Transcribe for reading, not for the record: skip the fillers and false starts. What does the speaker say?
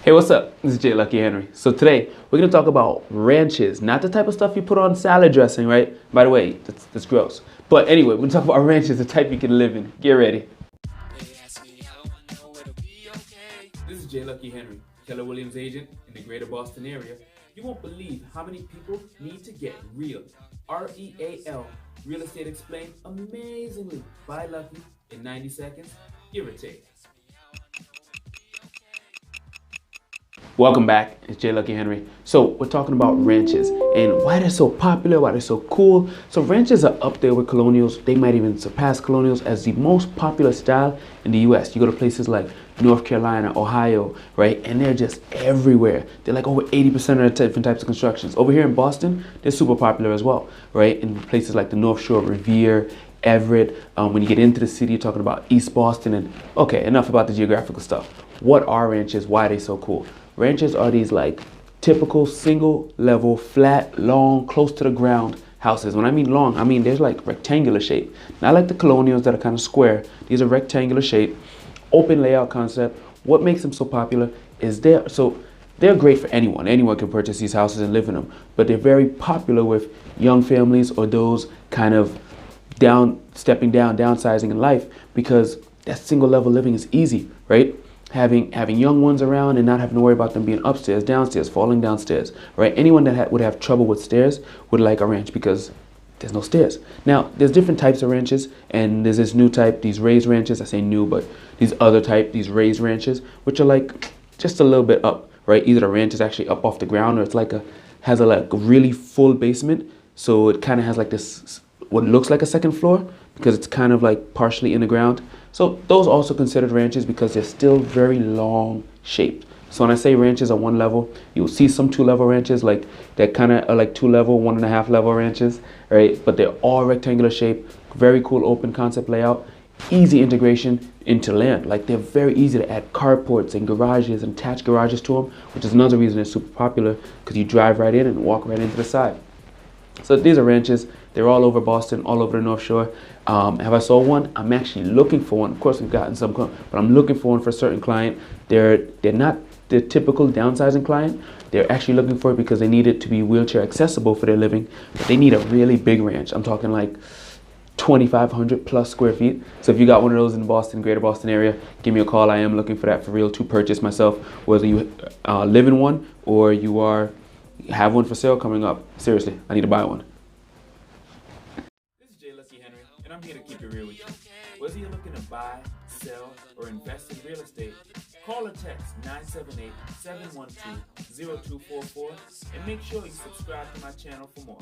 Hey, what's up? This is J Lucky Henry. So today we're gonna talk about ranches, not the type of stuff you put on salad dressing, right? By the way, that's gross. But anyway, we're gonna talk about ranches, the type you can live in. Get ready. This is J Lucky Henry, Keller Williams agent in the greater Boston area. You won't believe how many people need to get real. REAL, Real Estate Explained, amazingly by Lucky in 90 seconds, give or take. Welcome back, it's J Lucky Henry. So we're talking about ranches and why they're so popular, why they're so cool. So ranches are up there with colonials. They might even surpass colonials as the most popular style in the US. You go to places like North Carolina, Ohio, right? And they're just everywhere. They're like over 80% of the different types of constructions. Over here in Boston, they're super popular as well, right? In places like the North Shore, Revere, Everett. When you get into the city, you're talking about East Boston. And okay, enough about the geographical stuff. What are ranches? Why are they so cool? Ranches are these like typical single level, flat, long, close to the ground houses. When I mean long, I mean there's like rectangular shape. Not like the colonials that are kind of square. These are rectangular shape, open layout concept. What makes them so popular is they're great for anyone. Anyone can purchase these houses and live in them. But they're very popular with young families or those kind of downsizing in life, because that single level living is easy, right? Having young ones around and not having to worry about them being upstairs, downstairs, falling downstairs, right? Anyone that would have trouble with stairs would like a ranch because there's no stairs. Now, there's different types of ranches, and there's this new type, these raised ranches. I say new, but these other type, these raised ranches, which are like just a little bit up, right? Either the ranch is actually up off the ground, or it's like has a really full basement, so it kind of has like this what looks like a second floor because it's kind of like partially in the ground. So those are also considered ranches because they're still very long shaped. So when I say ranches are one level, you'll see some 2-level ranches like that kind of are like 2-level, 1.5 level ranches, right? But they're all rectangular shape, very cool open concept layout, easy integration into land. Like they're very easy to add carports and garages and attach garages to them, which is another reason they're super popular, because you drive right in and walk right into the side. So these are ranches. They're all over Boston, all over the North Shore. Have I sold one? I'm actually looking for one. Of course, we've gotten some, but I'm looking for one for a certain client. They're not the typical downsizing client. They're actually looking for it because they need it to be wheelchair accessible for their living. But they need a really big ranch. I'm talking like 2,500 plus square feet. So if you got one of those in the Boston, greater Boston area, give me a call. I am looking for that for real to purchase myself, whether you live in one or you have one for sale coming up. Seriously, I need to buy one. This is J Lucky Henry, and I'm here to keep it real with you. Whether you're looking to buy, sell, or invest in real estate, call or text 978-712-0244 and make sure you subscribe to my channel for more.